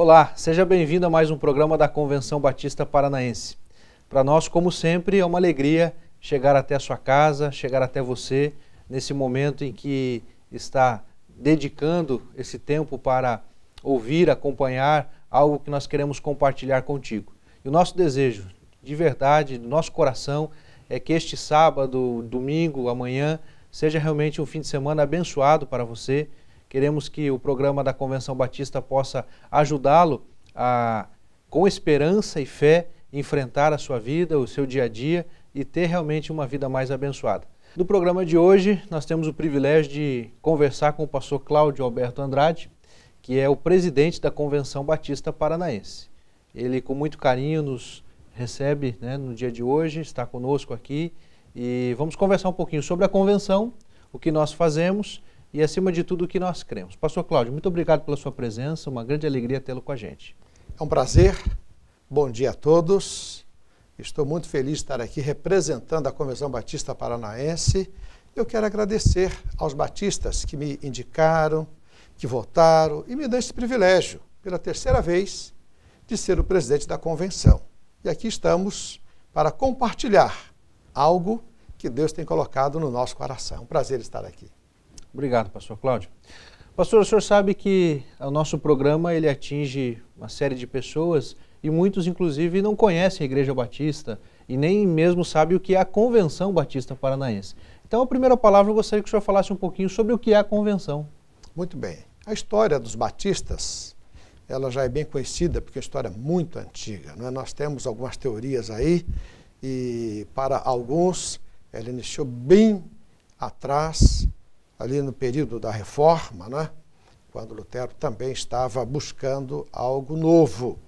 Olá, seja bem-vindo a mais um programa da Convenção Batista Paranaense. Para nós, como sempre, é uma alegria chegar até a sua casa, chegar até você, nesse momento em que está dedicando esse tempo para ouvir, acompanhar algo que nós queremos compartilhar contigo. E o nosso desejo, de verdade, do nosso coração, é que este sábado, domingo, amanhã, seja realmente um fim de semana abençoado para você. Queremos que o programa da Convenção Batista possa ajudá-lo a, com esperança e fé, enfrentar a sua vida, o seu dia a dia e ter realmente uma vida mais abençoada. No programa de hoje, nós temos o privilégio de conversar com o pastor Cláudio Alberto Andrade, que é o presidente da Convenção Batista Paranaense. Ele, com muito carinho, nos recebe, no dia de hoje, está conosco aqui e vamos conversar um pouquinho sobre a convenção, o que nós fazemos e, acima de tudo, o que nós cremos. Pastor Cláudio, muito obrigado pela sua presença, uma grande alegria tê-lo com a gente. É um prazer, bom dia a todos. Estou muito feliz de estar aqui representando a Convenção Batista Paranaense. Eu quero agradecer aos batistas que me indicaram, que votaram e me dão esse privilégio, pela terceira vez, de ser o presidente da convenção. E aqui estamos para compartilhar algo que Deus tem colocado no nosso coração. Um prazer estar aqui. Obrigado, pastor Cláudio. Pastor, o senhor sabe que o nosso programa ele atinge uma série de pessoas e muitos, inclusive, não conhecem a Igreja Batista e nem mesmo sabem o que é a Convenção Batista Paranaense. Então, a primeira palavra, eu gostaria que o senhor falasse um pouquinho sobre o que é a convenção. Muito bem. A história dos batistas, ela já é bem conhecida, porque é uma história muito antiga, não é? Nós temos algumas teorias aí, e para alguns, ela iniciou bem atrás, ali no período da Reforma, né? Quando Lutero também estava buscando algo novo.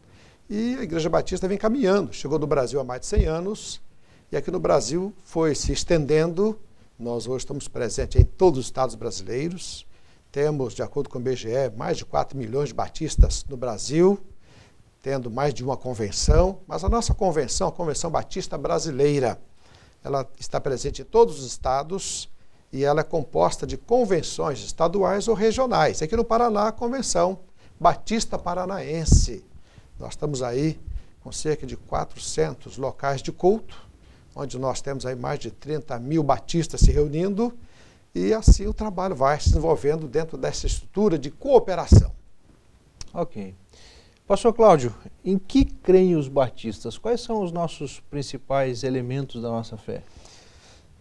E a Igreja Batista vem caminhando, chegou no Brasil há mais de 100 anos, e aqui no Brasil foi se estendendo. Nós hoje estamos presentes em todos os estados brasileiros. Temos, de acordo com o IBGE, mais de 4 milhões de batistas no Brasil, tendo mais de uma convenção. Mas a nossa convenção, a Convenção Batista Brasileira, ela está presente em todos os estados e ela é composta de convenções estaduais ou regionais. Aqui no Paraná, a Convenção Batista Paranaense. Nós estamos aí com cerca de 400 locais de culto, onde nós temos aí mais de 30 mil batistas se reunindo, e assim o trabalho vai se desenvolvendo dentro dessa estrutura de cooperação. Ok. Pastor Cláudio, em que creem os batistas? Quais são os nossos principais elementos da nossa fé?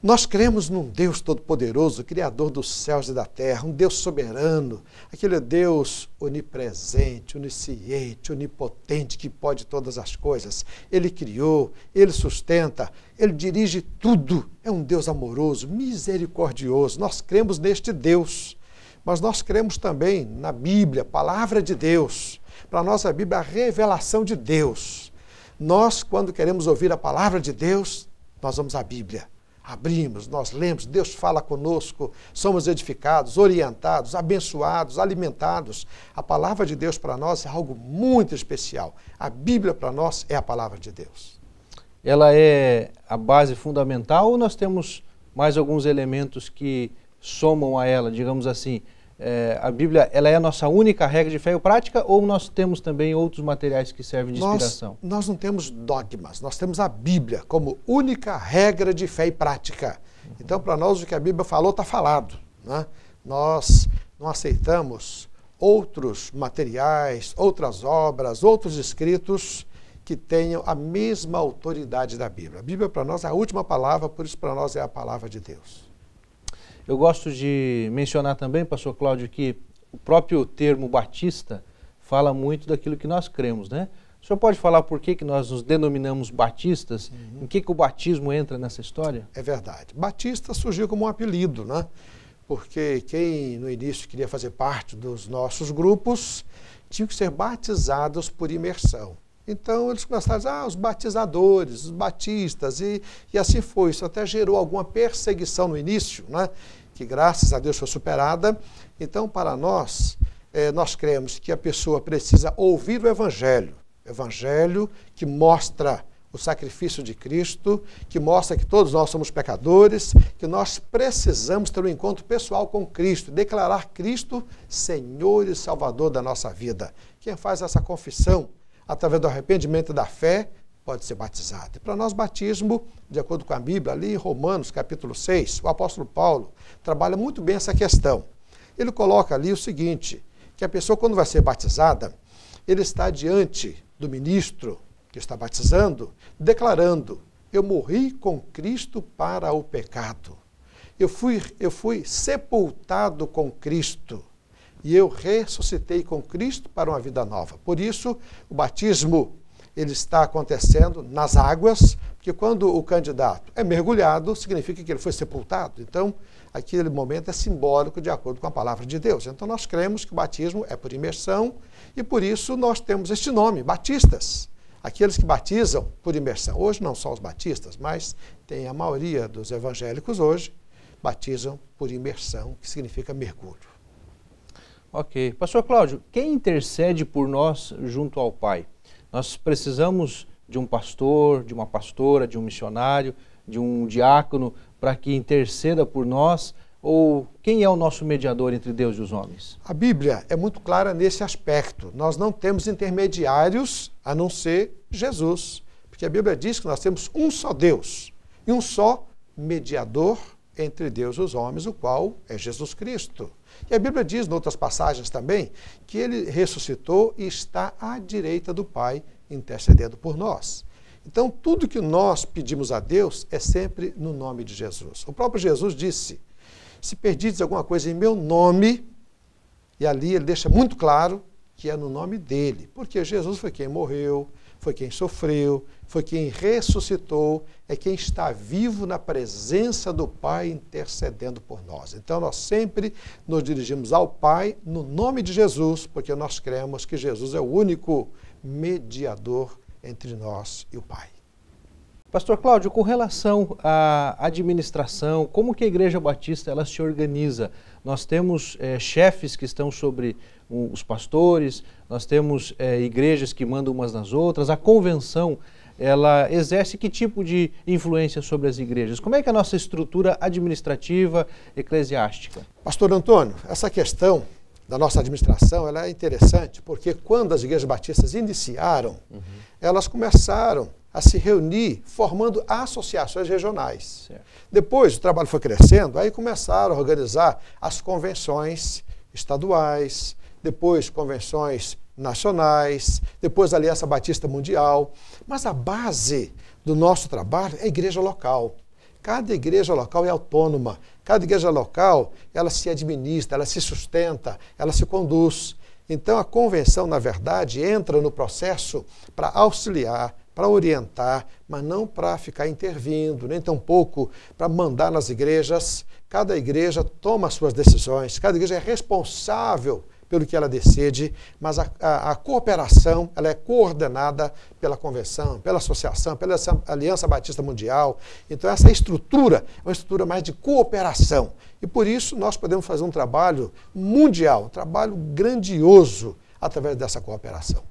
Nós cremos num Deus todo-poderoso, Criador dos céus e da terra, um Deus soberano, aquele Deus onipresente, onisciente, onipotente, que pode todas as coisas. Ele criou, Ele sustenta, Ele dirige tudo. É um Deus amoroso, misericordioso. Nós cremos neste Deus, mas nós cremos também na Bíblia, palavra de Deus. Para nós a Bíblia é a revelação de Deus. Nós, quando queremos ouvir a palavra de Deus, nós vamos à Bíblia. Abrimos, nós lemos, Deus fala conosco, somos edificados, orientados, abençoados, alimentados. A palavra de Deus para nós é algo muito especial. A Bíblia para nós é a palavra de Deus. Ela é a base fundamental ou nós temos mais alguns elementos que somam a ela, digamos assim? A Bíblia ela é a nossa única regra de fé e prática ou nós temos também outros materiais que servem de inspiração? Nós não temos dogmas, nós temos a Bíblia como única regra de fé e prática. Então, para nós, o que a Bíblia falou está falado, né? Nós não aceitamos outros materiais, outras obras, outros escritos que tenham a mesma autoridade da Bíblia. A Bíblia para nós é a última palavra, por isso para nós é a palavra de Deus. Eu gosto de mencionar também, pastor Cláudio, que o próprio termo batista fala muito daquilo que nós cremos, né? O senhor pode falar por que nós nos denominamos batistas? Em que o batismo entra nessa história? É verdade. Batista surgiu como um apelido, né? Porque quem no início queria fazer parte dos nossos grupos tinham que ser batizados por imersão. Então eles começaram a dizer, os batizadores, os batistas, e assim foi. Isso até gerou alguma perseguição no início, né? Que graças a Deus foi superada. Então, para nós, nós cremos que a pessoa precisa ouvir o Evangelho que mostra o sacrifício de Cristo, que mostra que todos nós somos pecadores, que nós precisamos ter um encontro pessoal com Cristo, declarar Cristo Senhor e Salvador da nossa vida. Quem faz essa confissão através do arrependimento e da fé pode ser batizado. E para nós, batismo, de acordo com a Bíblia, ali em Romanos capítulo 6, o apóstolo Paulo trabalha muito bem essa questão. Ele coloca ali o seguinte, que a pessoa, quando vai ser batizada, ele está diante do ministro que está batizando, declarando: eu morri com Cristo para o pecado. Eu fui sepultado com Cristo e eu ressuscitei com Cristo para uma vida nova. Por isso, o batismo ele está acontecendo nas águas, porque quando o candidato é mergulhado, significa que ele foi sepultado. Então, aquele momento é simbólico de acordo com a palavra de Deus. Então, nós cremos que o batismo é por imersão e por isso nós temos este nome, batistas. Aqueles que batizam por imersão. Hoje não só os batistas, mas tem a maioria dos evangélicos hoje batizam por imersão, que significa mergulho. Ok. Pastor Cláudio, quem intercede por nós junto ao Pai? Nós precisamos de um pastor, de uma pastora, de um missionário, de um diácono para que interceda por nós? Ou quem é o nosso mediador entre Deus e os homens? A Bíblia é muito clara nesse aspecto. Nós não temos intermediários a não ser Jesus. Porque a Bíblia diz que nós temos um só Deus e um só mediador entre Deus e os homens, o qual é Jesus Cristo. E a Bíblia diz, em outras passagens também, que ele ressuscitou e está à direita do Pai, intercedendo por nós. Então, tudo que nós pedimos a Deus é sempre no nome de Jesus. O próprio Jesus disse: se perdides alguma coisa em meu nome, e ali ele deixa muito claro que é no nome dele, porque Jesus foi quem morreu, foi quem sofreu, foi quem ressuscitou, é quem está vivo na presença do Pai intercedendo por nós. Então nós sempre nos dirigimos ao Pai no nome de Jesus, porque nós cremos que Jesus é o único mediador entre nós e o Pai. Pastor Cláudio, com relação à administração, como que a Igreja Batista ela se organiza? Nós temos chefes que estão sobre os pastores, nós temos igrejas que mandam umas nas outras, a convenção ela exerce que tipo de influência sobre as igrejas? Como é que é a nossa estrutura administrativa, eclesiástica? Pastor Antônio, essa questão da nossa administração ela é interessante, porque quando as igrejas batistas iniciaram, elas começaram a se reunir formando associações regionais. Certo. Depois o trabalho foi crescendo, aí começaram a organizar as convenções estaduais, depois convenções nacionais, depois a Aliança Batista Mundial. Mas a base do nosso trabalho é a igreja local. Cada igreja local é autônoma, cada igreja local ela se administra, ela se sustenta, ela se conduz. Então a convenção, na verdade, entra no processo para auxiliar, para orientar, mas não para ficar intervindo, nem tampouco para mandar nas igrejas. Cada igreja toma as suas decisões, cada igreja é responsável pelo que ela decide, mas a cooperação ela é coordenada pela convenção, pela associação, pela Aliança Batista Mundial. Então essa estrutura é uma estrutura mais de cooperação. E por isso nós podemos fazer um trabalho mundial, um trabalho grandioso através dessa cooperação.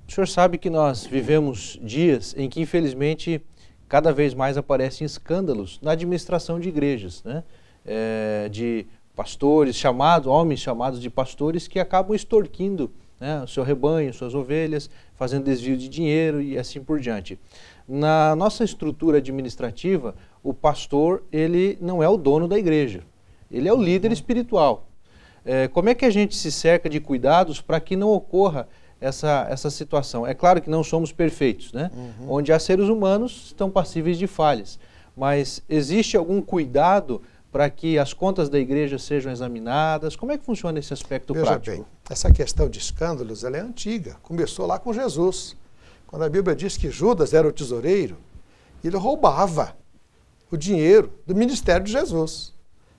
O senhor sabe que nós vivemos dias em que, infelizmente, cada vez mais aparecem escândalos na administração de igrejas, né? De pastores homens chamados de pastores que acabam extorquindo, né, o seu rebanho, suas ovelhas, fazendo desvio de dinheiro e assim por diante. Na nossa estrutura administrativa, o pastor ele não é o dono da igreja, ele é o líder espiritual. Como é que a gente se cerca de cuidados para que não ocorra essa situação? É claro que não somos perfeitos, né? Onde há seres humanos estão passíveis de falhas, mas existe algum cuidado para que as contas da igreja sejam examinadas? Como é que funciona esse aspecto prático? Veja bem, essa questão de escândalos ela é antiga, começou lá com Jesus, quando a Bíblia diz que Judas era o tesoureiro, ele roubava o dinheiro do ministério de Jesus.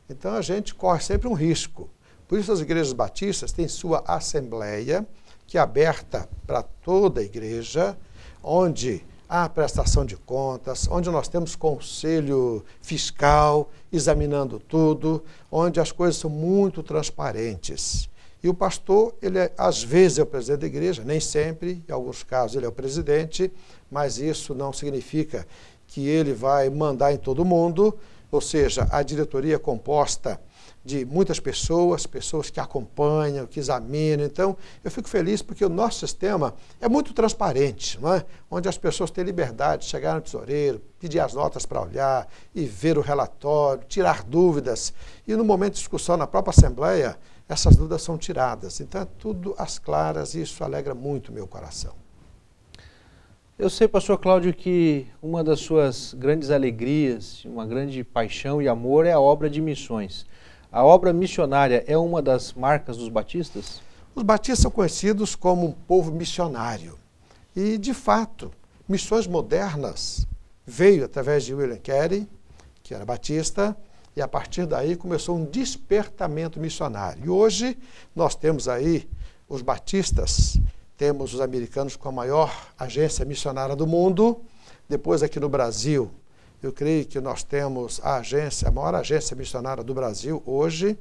Então a gente corre sempre um risco. Por isso as igrejas batistas têm sua assembleia, que é aberta para toda a igreja, onde há prestação de contas, onde nós temos conselho fiscal, examinando tudo, onde as coisas são muito transparentes. E o pastor, às vezes é o presidente da igreja, nem sempre, em alguns casos ele é o presidente, mas isso não significa que ele vai mandar em todo mundo, ou seja, a diretoria é composta de muitas pessoas, pessoas que acompanham, que examinam. Então, eu fico feliz porque o nosso sistema é muito transparente, não é? Onde as pessoas têm liberdade de chegar no tesoureiro, pedir as notas para olhar e ver o relatório, tirar dúvidas. E no momento de discussão na própria Assembleia, essas dúvidas são tiradas. Então, é tudo às claras e isso alegra muito o meu coração. Eu sei, pastor Cláudio, que uma das suas grandes alegrias, uma grande paixão e amor é a obra de missões. A obra missionária é uma das marcas dos batistas? Os batistas são conhecidos como um povo missionário. E, de fato, missões modernas veio através de William Carey, que era batista, e a partir daí começou um despertamento missionário. E hoje nós temos aí os batistas, temos os americanos com a maior agência missionária do mundo. Depois aqui no Brasil, eu creio que nós temos a maior agência missionária do Brasil hoje,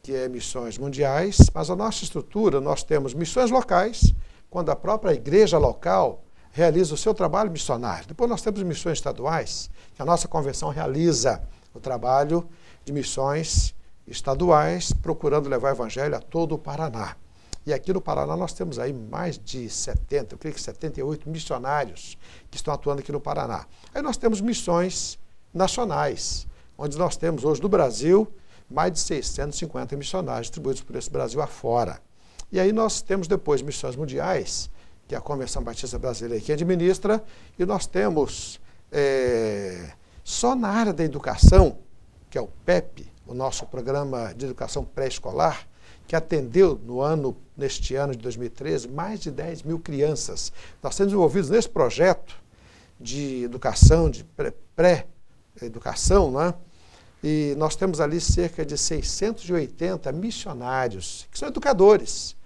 que é Missões Mundiais, mas a nossa estrutura, nós temos missões locais, quando a própria igreja local realiza o seu trabalho missionário. Depois nós temos missões estaduais, que a nossa convenção realiza o trabalho de missões estaduais, procurando levar o evangelho a todo o Paraná. E aqui no Paraná nós temos aí mais de 70, eu creio que 78 missionários que estão atuando aqui no Paraná. Aí nós temos missões nacionais, onde nós temos hoje no Brasil mais de 650 missionários distribuídos por esse Brasil afora. E aí nós temos depois missões mundiais, que é a Convenção Batista Brasileira que administra, e nós temos só na área da educação, que é o PEP, o nosso Programa de Educação Pré-Escolar, que atendeu neste ano de 2013, mais de 10 mil crianças. Nós temos envolvidos nesse projeto de educação, de pré-educação, né? E nós temos ali cerca de 680 missionários, que são educadores,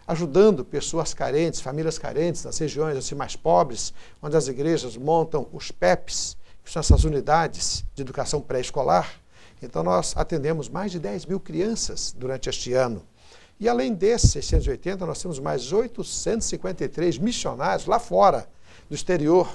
ajudando pessoas carentes, famílias carentes, nas regiões assim, mais pobres, onde as igrejas montam os PEPs, que são essas unidades de educação pré-escolar. Então, nós atendemos mais de 10 mil crianças durante este ano. E, além desses 680, nós temos mais 853 missionários lá fora, do exterior,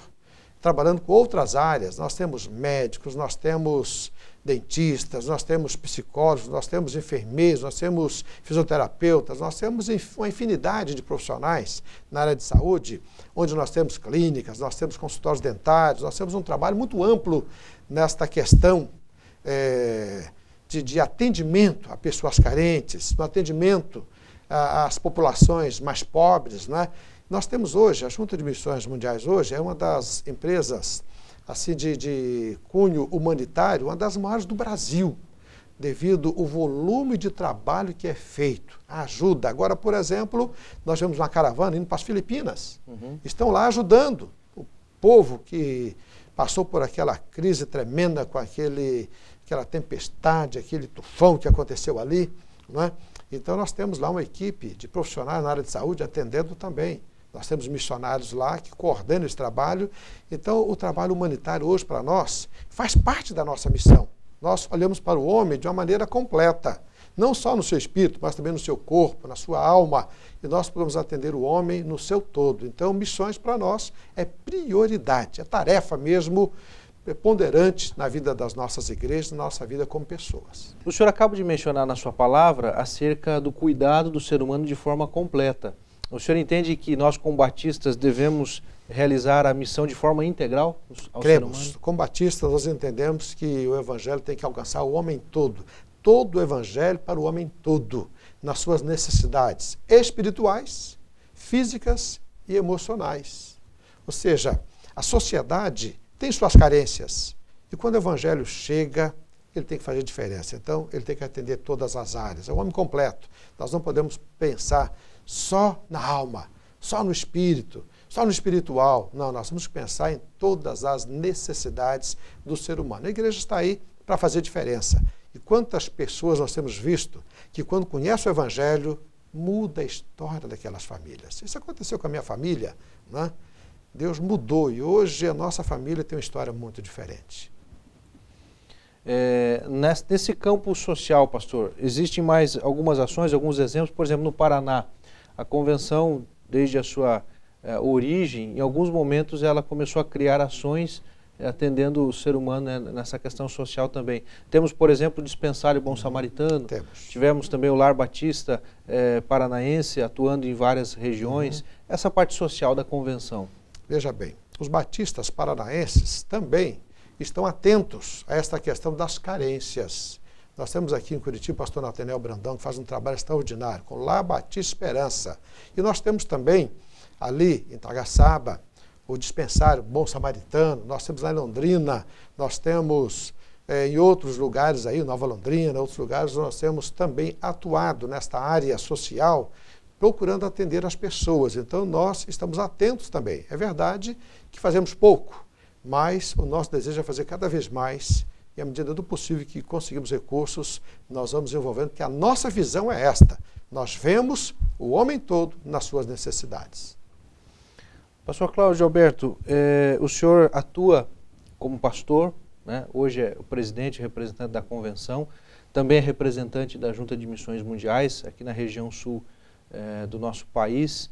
trabalhando com outras áreas. Nós temos médicos, nós temos dentistas, nós temos psicólogos, nós temos enfermeiros, nós temos fisioterapeutas, nós temos uma infinidade de profissionais na área de saúde, onde nós temos clínicas, nós temos consultórios dentários, nós temos um trabalho muito amplo nesta questão de atendimento a pessoas carentes, no atendimento às populações mais pobres, né? Nós temos hoje, a Junta de Missões Mundiais hoje é uma das empresas assim, de cunho humanitário, uma das maiores do Brasil, devido ao volume de trabalho que é feito, a ajuda. Agora, por exemplo, nós vemos uma caravana indo para as Filipinas, estão lá ajudando o povo que passou por aquela crise tremenda com aquela tempestade, aquele tufão que aconteceu ali, não é? Então, nós temos lá uma equipe de profissionais na área de saúde atendendo também. Nós temos missionários lá que coordenam esse trabalho. Então, o trabalho humanitário hoje para nós faz parte da nossa missão. Nós olhamos para o homem de uma maneira completa, não só no seu espírito, mas também no seu corpo, na sua alma. E nós podemos atender o homem no seu todo. Então, missões para nós é prioridade, é tarefa mesmo ponderante na vida das nossas igrejas, na nossa vida como pessoas. O senhor acaba de mencionar na sua palavra acerca do cuidado do ser humano de forma completa. O senhor entende que nós, como batistas, devemos realizar a missão de forma integral ao ser humano? Cremos. Como batistas, nós entendemos que o evangelho tem que alcançar o homem todo. Todo o evangelho para o homem todo, nas suas necessidades espirituais, físicas e emocionais. Ou seja, a sociedade tem suas carências. E quando o evangelho chega, ele tem que fazer diferença. Então, ele tem que atender todas as áreas. É um homem completo. Nós não podemos pensar só na alma, só no espírito, só no espiritual. Não, nós temos que pensar em todas as necessidades do ser humano. A igreja está aí para fazer diferença. E quantas pessoas nós temos visto que, quando conhecem o evangelho, muda a história daquelas famílias. Isso aconteceu com a minha família, né? Deus mudou e hoje a nossa família tem uma história muito diferente. Nesse campo social, pastor, existem mais algumas ações, alguns exemplos. Por exemplo, no Paraná, a convenção, desde a sua origem, em alguns momentos ela começou a criar ações atendendo o ser humano, né, nessa questão social também. Temos, por exemplo, o Dispensário Bom Samaritano, tivemos também o Lar Batista Paranaense atuando em várias regiões. Essa parte social da convenção. Veja bem, os batistas paranaenses também estão atentos a esta questão das carências. Nós temos aqui em Curitiba o pastor Nathaniel Brandão, que faz um trabalho extraordinário, com Lar Batista Esperança. E nós temos também, ali em Tagaçaba, o Dispensário Bom Samaritano, nós temos lá em Londrina, nós temos em outros lugares aí, Nova Londrina, outros lugares, nós temos também atuado nesta área social, procurando atender as pessoas. Então nós estamos atentos também. É verdade que fazemos pouco, mas o nosso desejo é fazer cada vez mais, e à medida do possível que conseguimos recursos, nós vamos envolvendo, porque a nossa visão é esta. Nós vemos o homem todo nas suas necessidades. Pastor Cláudio Alberto, o senhor atua como pastor, né? Hoje é o presidente e representante da convenção, também é representante da Junta de Missões Mundiais, aqui na região sul do nosso país.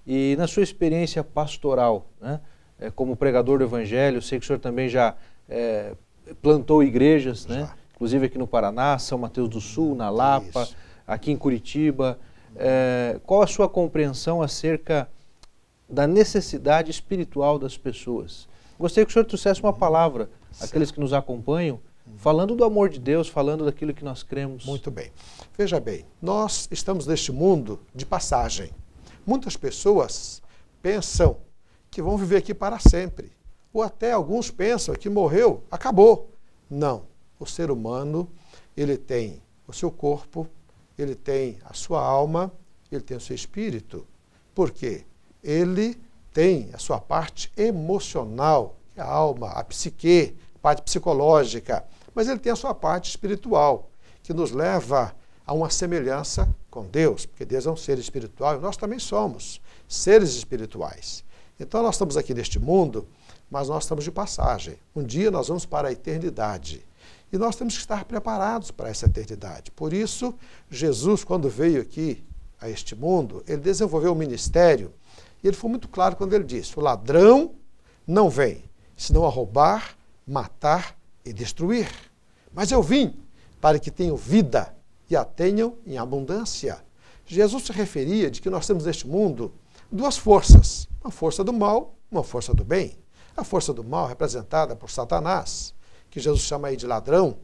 E na sua experiência pastoral, né? Como pregador do Evangelho, sei que o senhor também já plantou igrejas, né? Inclusive aqui no Paraná, São Mateus do Sul, na Lapa, aqui em Curitiba. Qual a sua compreensão acerca da necessidade espiritual das pessoas? Gostaria que o senhor trouxesse uma palavra àqueles que nos acompanham, falando do amor de Deus, falando daquilo que nós cremos. Muito bem. Veja bem, nós estamos neste mundo de passagem. Muitas pessoas pensam que vão viver aqui para sempre. Ou até alguns pensam que morreu, acabou. Não. O ser humano, ele tem o seu corpo, ele tem a sua alma, ele tem o seu espírito. Por quê? Ele tem a sua parte emocional, a alma, a psique, a parte psicológica, mas ele tem a sua parte espiritual, que nos leva a uma semelhança com Deus, porque Deus é um ser espiritual e nós também somos seres espirituais. Então nós estamos aqui neste mundo, mas nós estamos de passagem. Um dia nós vamos para a eternidade e nós temos que estar preparados para essa eternidade. Por isso, Jesus, quando veio aqui a este mundo, ele desenvolveu um ministério. E ele foi muito claro quando ele disse: o ladrão não vem, senão a roubar, matar e destruir. Mas eu vim para que tenham vida e a tenham em abundância. Jesus se referia de que nós temos neste mundo duas forças, uma força do mal, uma força do bem. A força do mal, representada por Satanás, que Jesus chama aí de ladrão,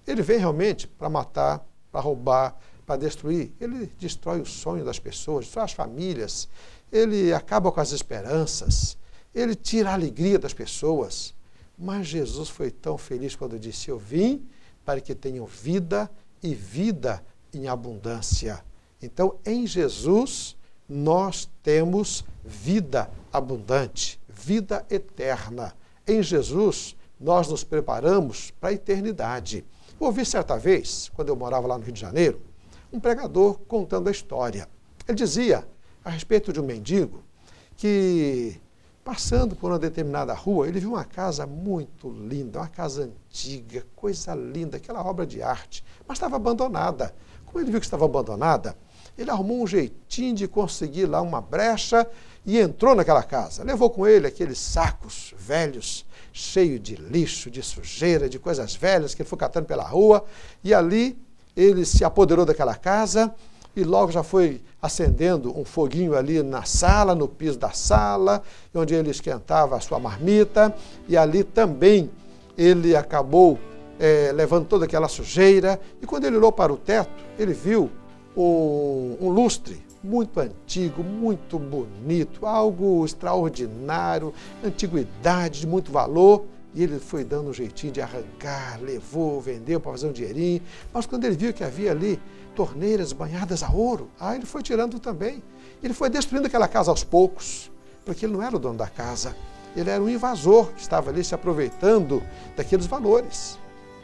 ele vem realmente para matar, para roubar, para destruir. Ele destrói o sonho das pessoas, destrói as famílias, ele acaba com as esperanças, ele tira a alegria das pessoas. Mas Jesus foi tão feliz quando disse: eu vim para que tenham vida e vida em abundância. Então, em Jesus, nós temos vida abundante, vida eterna. Em Jesus, nós nos preparamos para a eternidade. Eu ouvi certa vez, quando eu morava lá no Rio de Janeiro, um pregador contando a história. Ele dizia a respeito de um mendigo que, passando por uma determinada rua, ele viu uma casa muito linda, uma casa antiga, coisa linda, aquela obra de arte, mas estava abandonada. Como ele viu que estava abandonada, ele arrumou um jeitinho de conseguir lá uma brecha e entrou naquela casa. Levou com ele aqueles sacos velhos, cheios de lixo, de sujeira, de coisas velhas que ele foi catando pela rua, e ali ele se apoderou daquela casa e logo já foi acendendo um foguinho ali na sala, no piso da sala, onde ele esquentava a sua marmita, e ali também ele acabou levando toda aquela sujeira, e quando ele olhou para o teto, ele viu um lustre muito antigo, muito bonito, algo extraordinário, antiguidade, de muito valor, e ele foi dando um jeitinho de arrancar, levou, vendeu para fazer um dinheirinho, mas quando ele viu que havia ali torneiras banhadas a ouro, ele foi tirando também. Ele foi destruindo aquela casa aos poucos, porque ele não era o dono da casa, ele era um invasor que estava ali se aproveitando daqueles valores.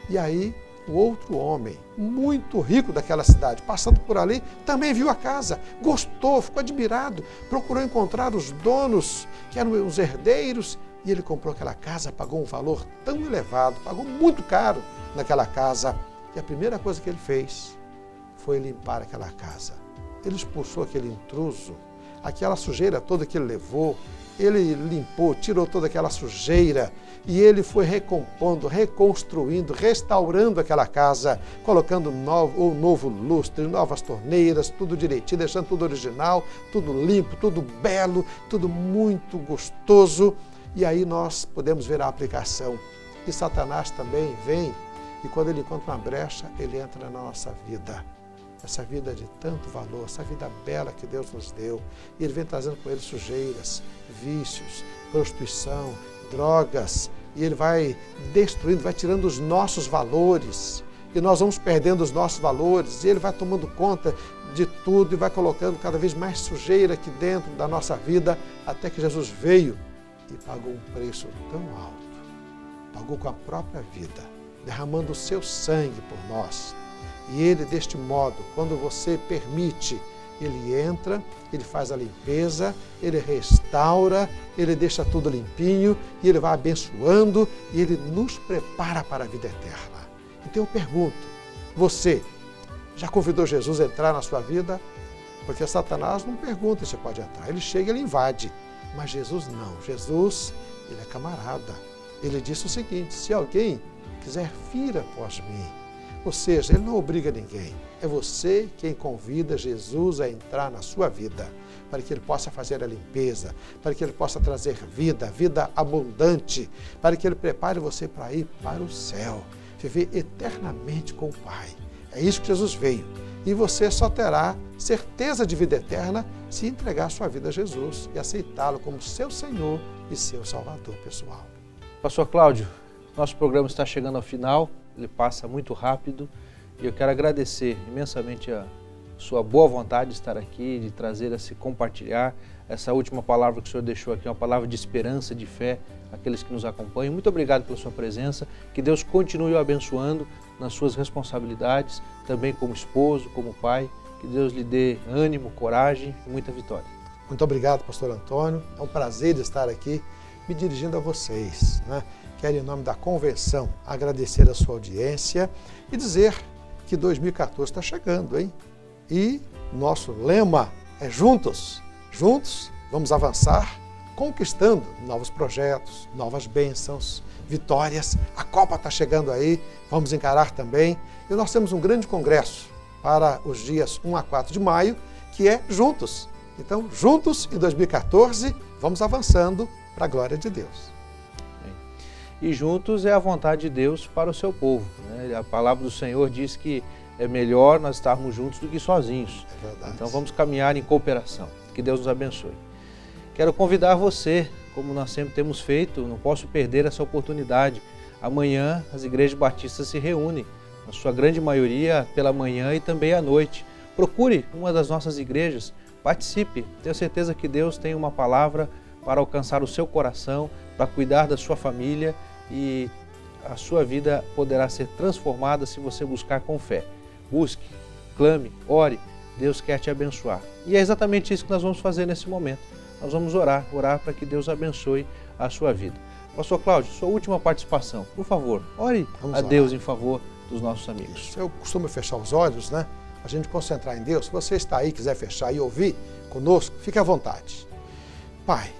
E aí, o outro homem, muito rico daquela cidade, passando por ali, também viu a casa, gostou, ficou admirado, procurou encontrar os donos, que eram os herdeiros, E ele comprou aquela casa, pagou um valor tão elevado, pagou muito caro naquela casa. E a primeira coisa que ele fez foi limpar aquela casa. Ele expulsou aquele intruso, aquela sujeira toda que ele levou. Ele limpou, tirou toda aquela sujeira e ele foi recompondo, reconstruindo, restaurando aquela casa, colocando um novo lustre, novas torneiras, tudo direitinho, deixando tudo original, tudo limpo, tudo belo, tudo muito gostoso. E aí nós podemos ver a aplicação. E Satanás também vem e quando ele encontra uma brecha, ele entra na nossa vida. Essa vida de tanto valor, essa vida bela que Deus nos deu. E ele vem trazendo com ele sujeiras, vícios, prostituição, drogas. E ele vai destruindo, vai tirando os nossos valores. E nós vamos perdendo os nossos valores. E ele vai tomando conta de tudo e vai colocando cada vez mais sujeira aqui dentro da nossa vida, até que Jesus veio e pagou um preço tão alto. Pagou com a própria vida, derramando o seu sangue por nós. E ele, deste modo, quando você permite, ele entra, ele faz a limpeza, ele restaura, ele deixa tudo limpinho, e ele vai abençoando, e ele nos prepara para a vida eterna. Então eu pergunto, você já convidou Jesus a entrar na sua vida? Porque Satanás não pergunta se pode entrar, ele chega e ele invade. Mas Jesus não, Jesus, ele é camarada. Ele disse o seguinte, se alguém quiser vir após mim, ou seja, ele não obriga ninguém, é você quem convida Jesus a entrar na sua vida, para que ele possa fazer a limpeza, para que ele possa trazer vida, vida abundante, para que ele prepare você para ir para o céu, viver eternamente com o Pai. É isso que Jesus veio. E você só terá certeza de vida eterna se entregar sua vida a Jesus e aceitá-lo como seu Senhor e seu Salvador pessoal. Pastor Cláudio, nosso programa está chegando ao final, ele passa muito rápido e eu quero agradecer imensamente a sua boa vontade de estar aqui, de trazer esse compartilhar, essa última palavra que o Senhor deixou aqui, uma palavra de esperança, de fé, àqueles que nos acompanham. Muito obrigado pela sua presença, que Deus continue o abençoando nas suas responsabilidades, também como esposo, como pai, que Deus lhe dê ânimo, coragem e muita vitória. Muito obrigado, pastor Antônio, é um prazer estar aqui me dirigindo a vocês, né? Quero, em nome da convenção, agradecer a sua audiência e dizer que 2014 está chegando, hein? E nosso lema é juntos. Juntos vamos avançar, conquistando novos projetos, novas bênçãos, vitórias. A Copa está chegando aí, vamos encarar também. E nós temos um grande congresso para os dias 1 a 4 de maio, que é Juntos. Então, juntos em 2014, vamos avançando para a glória de Deus. E juntos é a vontade de Deus para o seu povo, né? A palavra do Senhor diz que é melhor nós estarmos juntos do que sozinhos. É verdade. Então vamos caminhar em cooperação. Que Deus nos abençoe. Quero convidar você, como nós sempre temos feito, não posso perder essa oportunidade. Amanhã as igrejas batistas se reúnem, na sua grande maioria pela manhã e também à noite. Procure uma das nossas igrejas, participe. Tenho certeza que Deus tem uma palavra para alcançar o seu coração, para cuidar da sua família e a sua vida poderá ser transformada se você buscar com fé. Busque, clame, ore, Deus quer te abençoar. E é exatamente isso que nós vamos fazer nesse momento. Nós vamos orar para que Deus abençoe a sua vida. Pastor Cláudio, sua última participação, por favor, ore a Deus em favor dos nossos amigos. Eu costumo fechar os olhos, né? A gente concentrar em Deus. Se você está aí, quiser fechar e ouvir conosco, fique à vontade. Pai,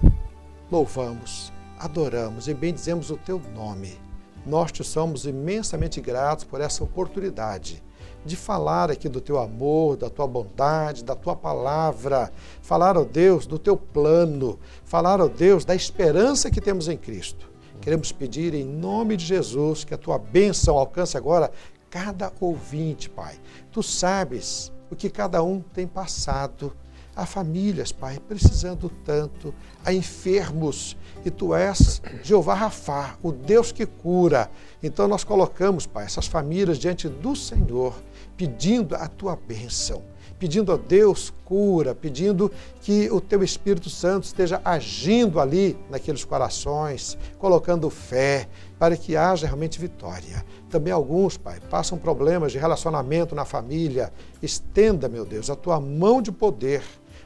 louvamos, adoramos e bendizemos o Teu nome. Nós te somos imensamente gratos por essa oportunidade de falar aqui do Teu amor, da Tua bondade, da Tua palavra, falar, ó Deus, do Teu plano, falar, ó Deus, da esperança que temos em Cristo. Queremos pedir em nome de Jesus que a Tua bênção alcance agora cada ouvinte, Pai. Tu sabes o que cada um tem passado. Há famílias, Pai, precisando tanto, há enfermos, e Tu és Jeová Rafá, o Deus que cura. Então nós colocamos, Pai, essas famílias diante do Senhor, pedindo a Tua bênção, pedindo a Deus cura, pedindo que o Teu Espírito Santo esteja agindo ali naqueles corações, colocando fé, para que haja realmente vitória. Também alguns, Pai, passam problemas de relacionamento na família. Estenda, meu Deus, a Tua mão de poder,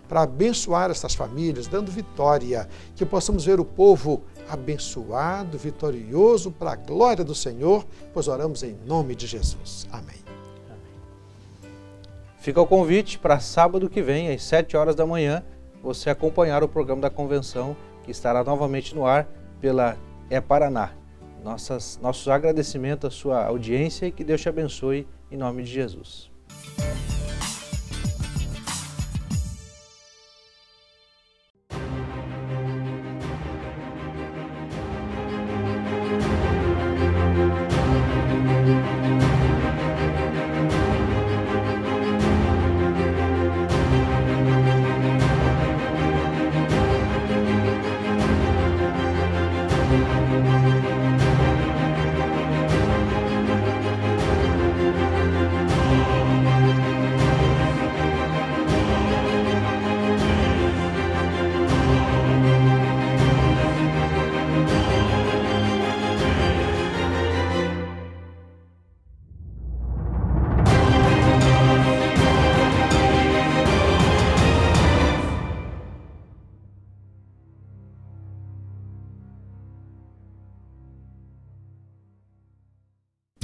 para abençoar essas famílias, dando vitória, que possamos ver o povo abençoado, vitorioso, para a glória do Senhor, pois oramos em nome de Jesus. Amém. Fica o convite para sábado que vem, às 7 horas da manhã, você acompanhar o programa da convenção, que estará novamente no ar pela Paraná. Nossos agradecimentos à sua audiência e que Deus te abençoe em nome de Jesus.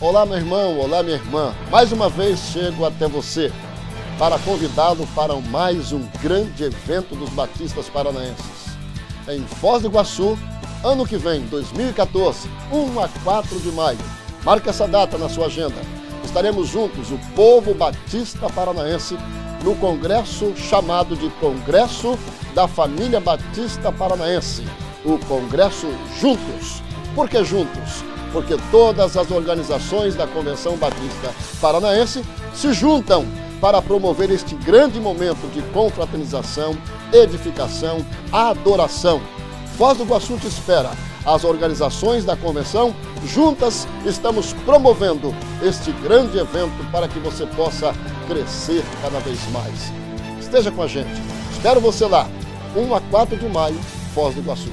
Olá, meu irmão, olá, minha irmã. Mais uma vez chego até você para convidá-lo para mais um grande evento dos batistas paranaenses. Em Foz do Iguaçu, ano que vem, 2014, 1 a 4 de maio. Marque essa data na sua agenda. Estaremos juntos, o povo batista paranaense, no congresso chamado de Congresso da Família Batista Paranaense. O Congresso Juntos. Por que juntos? Porque todas as organizações da Convenção Batista Paranaense se juntam para promover este grande momento de confraternização, edificação, adoração. Foz do Iguaçu te espera. As organizações da Convenção, juntas, estamos promovendo este grande evento para que você possa crescer cada vez mais. Esteja com a gente. Espero você lá, 1 a 4 de maio, Foz do Iguaçu.